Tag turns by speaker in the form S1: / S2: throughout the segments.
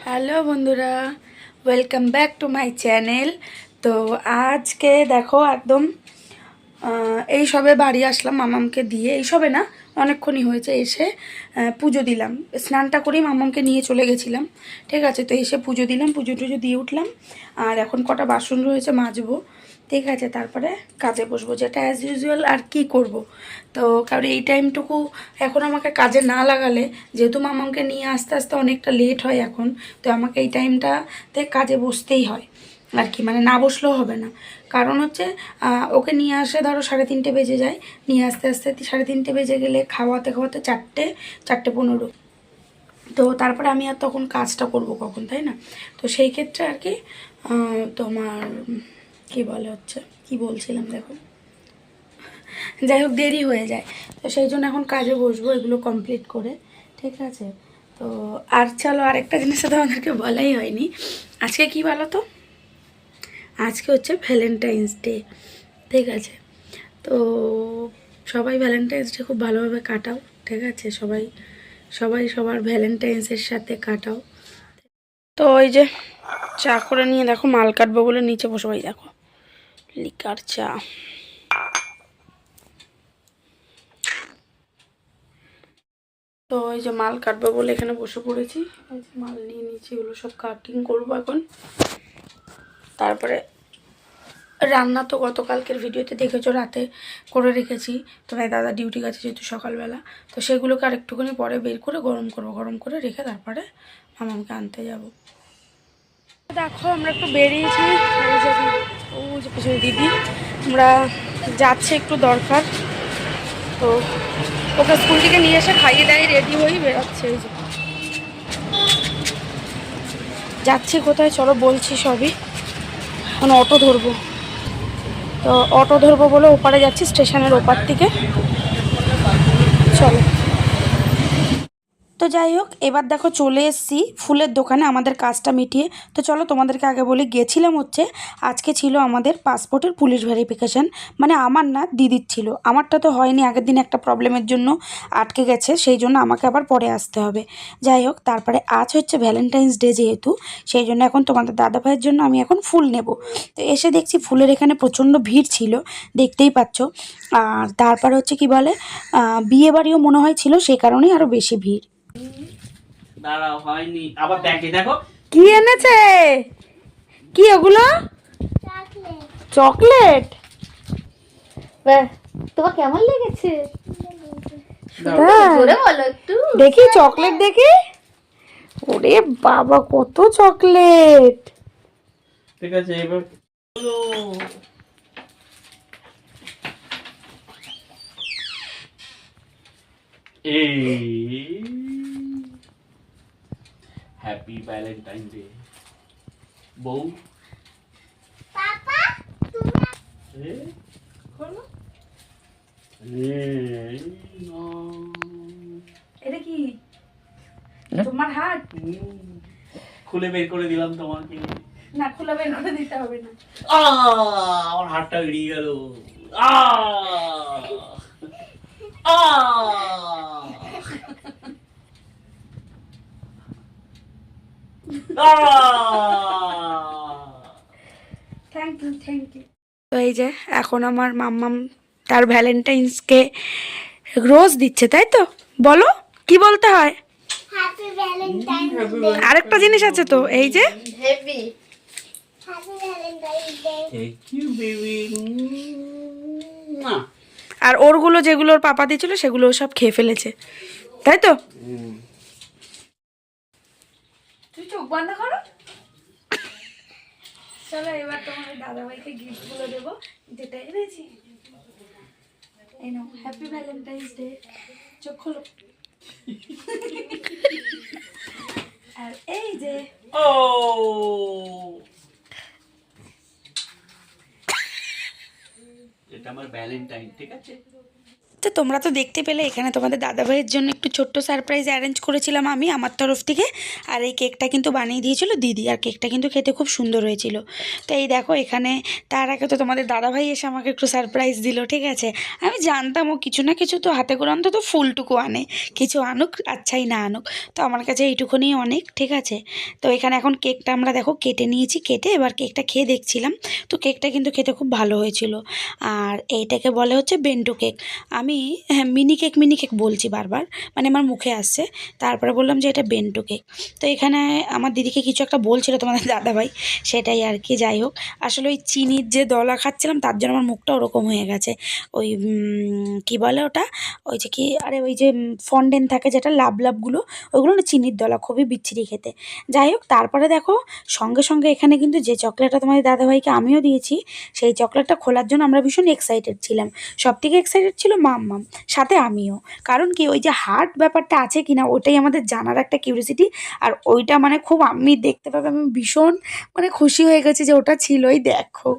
S1: Hello বন্ধুরা, welcome back to my channel. তো আজকে দেখো একদম এই সবে বাড়ি আসলাম মামামকে দিয়ে, এই সবে না অনেকক্ষণই হয়েছে এসে পুজো দিলাম, স্নানটা করেই মামামকে নিয়ে চলে গেছিলাম। ঠিক আছে, তো এসে পুজো দিলাম, পুজো টুজো দিয়ে উঠলাম। আর এখন কটা বাসন রয়েছে মাজবো। ঠিক আছে, তারপরে কাজে বসবো, যেটা অ্যাজ ইউজুয়াল আর কি করব। তো কারণ এই টাইমটুকু এখন আমাকে কাজে না লাগালে, যেহেতু মামামকে নিয়ে আস্তে আস্তে অনেকটা লেট হয় এখন, তো আমাকে এই টাইমটাতে কাজে বসতেই হয় আর কি, মানে না বসলেও হবে না। কারণ হচ্ছে ওকে নিয়ে আসে ধরো 3:30 বেজে যায়, নিয়ে আসতে আসতে 3:30 বেজে গেলে খাওয়াতে খাওয়াতে 4:15। তো তারপরে আমি আর তখন কাজটা করব কখন, তাই না? তো সেই ক্ষেত্রে আর কি তোমার কি বলে হচ্ছে, কি বলছিলাম দেখো, যাই হোক দেরি হয়ে যায়। তো সেই জন্য এখন কাজে বসবো এগুলো কমপ্লিট করে। ঠিক আছে, তো আর চলো আরেকটা জিনিস তো আমাদেরকে বলাই হয়নি। আজকে কি বলো তো, আজকে হচ্ছে ভ্যালেন্টাইন্স ডে। ঠিক আছে, তো সবাই ভ্যালেন্টাইন্স ডে খুব ভালোভাবে কাটাও। ঠিক আছে, সবাই সবাই সবার ভ্যালেন্টাইন্সের সাথে কাটাও। তো ওই যে চা করে নিয়ে দেখো মাল কাটবো বলে নিচে বসে, ওই দেখো লিকার চা। তো ওই যে মাল কাটবো বলে এখানে বসে পড়েছি, এই যে মাল নিয়ে নিচ্ছি, এগুলো সব কাটিং করবো এখন। তারপরে রান্না তো গতকালকের ভিডিওতে দেখেছো, রাতে করে রেখেছি। তো ভাই দাদা ডিউটি গেছে যেহেতু সকালবেলা, তো সেগুলোকে আর একটুখানি পরে বের করে গরম করবো, গরম করে রেখে তারপরে মামাকে আনতে যাব। দেখো আমরা একটু বেরিয়েছি, ও যে পিছনে দিদি, আমরা যাচ্ছি একটু দরকার। তো ওকে স্কুল থেকে নিয়ে এসে খাইয়ে দাইয়ে রেডি হয়েই বেরোচ্ছে। এই যে যাচ্ছি কোথায় চলো বলছি সবই। এখন অটো ধরবো, তো অটো ধরবো বলে ওপারে যাচ্ছি, স্টেশনের ওপার থেকে। চলো, তো যাই হোক এবার দেখো চলে এসেছি ফুলের দোকানে আমাদের কাজটা মিটিয়ে। তো চলো তোমাদেরকে আগে বলি, গেছিলাম হচ্ছে আজকে ছিল আমাদের পাসপোর্টের পুলিশ ভেরিফিকেশান, মানে আমার না দিদির ছিল, আমারটা তো হয়নি, আগের দিন একটা প্রবলেমের জন্য আটকে গেছে, সেই জন্য আমাকে আবার পরে আসতে হবে। যাই হোক, তারপরে আজ হচ্ছে ভ্যালেন্টাইন্স ডে যেহেতু, সেই জন্য এখন তোমাদের দাদা ভাইয়ের জন্য আমি এখন ফুল নেব। তো এসে দেখছি ফুলের এখানে প্রচণ্ড ভিড় ছিল, দেখতেই পাচ্ছ। আর তারপরে হচ্ছে কি বলে, বিয়ে বাড়িও মনে হয় ছিল, সেই কারণেই আরও বেশি ভিড়।
S2: দাঁড়াও, হয়নি, আবার দেখো
S1: কি এনেছে, কি ওগুলো? চকলেট।
S3: তোমার কেমন লেগেছে?
S1: দেখি চকলেট দেখি। ওরে বাবা কত চকলেট!
S2: ঠিক আছে, এবার এই হ্যাপি ভ্যালেন্টাইন ডে বউ।
S3: পাপা
S1: এটা কি তোমার হাত?
S2: খুলে বের করে দিলাম তোমাকে।
S1: না, খোলা বের করে দিতে হবে না।
S2: আমার হাতটা বেরিয়ে গেল।
S1: Thank you, thank you. তো এই যে এখন আমার মাম্মাম তার ভ্যালেন্টাইন্সকে রোজ দিচ্ছে, তাই তো? বলো কি বলতে হয়?
S3: Happy Valentine's Day.
S1: আরেকটা জিনিস আছে তো, এই যে
S3: heavy happy Valentine's Day.
S2: Thank you baby.
S1: আর ওরগুলো যেগুলো ওর পাপা দিয়েছিল সেগুলো সব খেয়ে ফেলেছে, তাই তো? তুই চোখ বন্ধ করো। চলো এবার তোমাদের দাদাভাইকে গিফটগুলো দেবো, যেটা এনেছি। এই নাও, হ্যাপি ভ্যালেন্টাইন্স ডে। চোখ খোলো। আর এই যে
S2: ও এটা আমার ভ্যালেন্টাইন, ঠিক আছে?
S1: তো তোমরা তো দেখতে পেলে এখানে তোমাদের দাদাভাইয়ের জন্য একটু ছোট্ট সারপ্রাইজ অ্যারেঞ্জ করেছিলাম আমি আমার তরফ থেকে। আর এই কেকটা কিন্তু বানিয়ে দিয়েছিল দিদি, আর কেকটা কিন্তু খেতে খুব সুন্দর হয়েছিল। তো এই দেখো এখানে তার আগে তো তোমাদের দাদাভাই এসে আমাকে একটু সারপ্রাইজ দিল, ঠিক আছে। আমি জানতাম ও কিছু না কিছু তো হাতে করে অন্তত ফুলটুকু আনে, কিছু আনুক আচ্ছাই না আনুক, তো আমার কাছে এইটুকুনি অনেক, ঠিক আছে। তো এখানে এখন কেকটা আমরা দেখো কেটে নিয়েছি, কেটে এবার কেকটা খেয়ে দেখছিলাম। তো কেকটা কিন্তু খেতে খুব ভালো হয়েছিল। আর এইটাকে বলে হচ্ছে বেন্টু কেক। আমি মিনি কেক বলছি বারবার, মানে আমার মুখে আসছে, তারপরে বললাম যে এটা বেন্টু কেক। তো এখানে আমার দিদিকে কিছু একটা বলছিল তোমাদের দাদাভাই, সেটাই আর কি। যাই হোক, আসলে ওই চিনির যে দলা খাচ্ছিলাম তার জন্য আমার মুখটা ওরকম হয়ে গেছে। ওই কি বলে ওটা, ওই যে কি, আরে ওই যে ফন্ডেন্ট থাকে যেটা লাভগুলো, ওইগুলো না চিনির দলা, খুবই বিচ্ছিরি খেতে। যাই হোক, তারপরে দেখো সঙ্গে সঙ্গে এখানে কিন্তু যে চকলেটটা তোমাদের দাদাভাইকে আমিও দিয়েছি, সেই চকলেটটা খোলার জন্য আমরা ভীষণ এক্সাইটেড ছিলাম। সব থেকে এক্সাইটেড ছিল মাম্মাম, সাথে আমিও। কারণ কি, ওই যে হার্ট ব্যাপারটা আছে কিনা ওইটাই আমাদের জানার একটা কিউরিয়াসিটি। আর ওইটা মানে খুব আমি দেখতে পাবে, আমি ভীষণ মানে খুশি হয়ে গেছি যে ওটা ছিলই। দেখো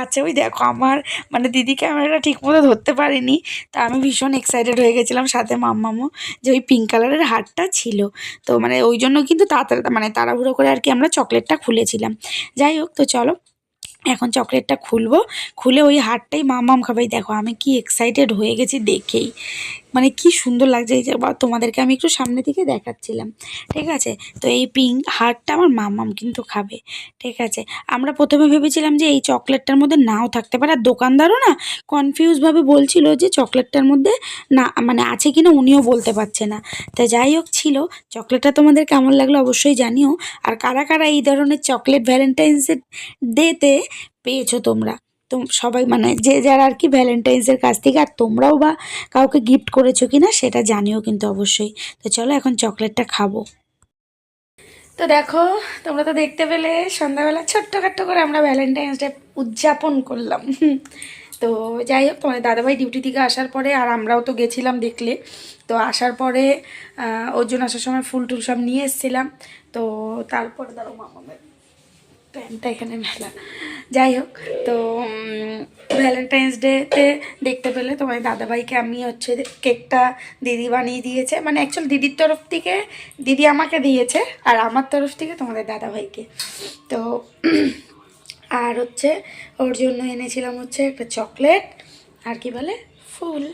S1: আচ্ছা, ওই দেখো আমার মানে দিদি ক্যামেরাটা ঠিক মতো ধরতে পারিনি, তা আমি ভীষণ এক্সাইটেড হয়ে গেছিলাম, সাথে মাম্মামও, যে ওই পিঙ্ক কালারের হারটা ছিল। তো মানে ওই জন্য কিন্তু তাড়াতাড়ি মানে তাড়াহুড়ো করে আর কি আমরা চকলেটটা খুলেছিলাম। যাই হোক, তো চলো এখন চকলেটটা খুলবো, খুলে ওই হারটাই মাম্মাম খাবে। দেখো আমি কি এক্সাইটেড হয়ে গেছি দেখেই, মানে কি সুন্দর লাগছে। এই যে তোমাদেরকে আমি একটু সামনে থেকে দেখাচ্ছিলাম, ঠিক আছে। তো এই পিঙ্ক হার্টটা আমার মাম্মাম কিন্তু খাবে, ঠিক আছে। আমরা প্রথমে ভেবেছিলাম যে এই চকলেটটার মধ্যে নাও থাকতে পারে, আর দোকানদারও না কনফিউজভাবে বলছিল যে চকলেটটার মধ্যে না মানে আছে কিনা উনিও বলতে পারছে না। তো যাই হোক, ছিল। চকলেটটা তোমাদের কেমন লাগলো অবশ্যই জানিও। আর কারা কারা এই ধরনের চকলেট ভ্যালেন্টাইন্স ডেতে পেয়েছো তোমরা, তো সবাই মানে যে যারা আর কি ভ্যালেন্টাইন্সের কাছ থেকে, আর তোমরাও বা কাউকে গিফট করেছো কি না সেটা জানিও কিন্তু অবশ্যই। তো চলো এখন চকলেটটা খাবো। তো দেখো তোমরা তো দেখতে পেলে সন্ধ্যাবেলা ছোট্টখাট্ট করে আমরা ভ্যালেন্টাইন্স ডে উদযাপন করলাম। তো যাই হোক, তোমাদের দাদাভাই ডিউটি থেকে আসার পরে, আর আমরাও তো গেছিলাম দেখলে, তো আসার পরে ওর জন্য আসার সময় ফুল টুল সব নিয়ে এসেছিলাম। তো তারপরে ধরো মামামের প্যান্টটা এখানে মেলা। যাই হোক, তো ভ্যালেন্টাইন্স ডেতে দেখতে পেলে তোমার দাদাভাইকে আমি হচ্ছে কেকটা দিদি বানিয়ে দিয়েছে, মানে অ্যাকচুয়াল দিদির তরফ থেকে দিদি আমাকে দিয়েছে, আর আমার তরফ থেকে তোমাদের দাদাভাইকে। তো আর হচ্ছে ওর জন্য এনেছিলাম হচ্ছে একটা চকলেট, আর কি বলে ফুল।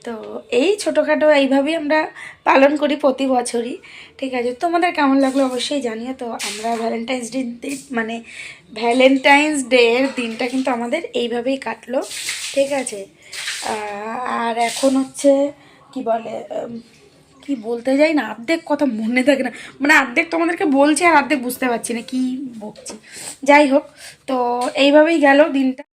S1: তো এই ছোটোখাটো এইভাবেই আমরা পালন করি প্রতি বছরই, ঠিক আছে। তোমাদের কেমন লাগলো অবশ্যই জানিও। তো আমরা ভ্যালেন্টাইন্স ডে মানে ভ্যালেন্টাইন্স ডের দিনটা কিন্তু আমাদের এইভাবেই কাটলো, ঠিক আছে। আর এখন হচ্ছে কি বলে কি বলতে যাই না, অর্ধেক কথা মনে থাকে না, মানে অর্ধেক তোমাদেরকে বলছি আর অর্ধেক বুঝতে পারছি না কি বলছি। যাই হোক, তো এইভাবেই গেল দিনটা।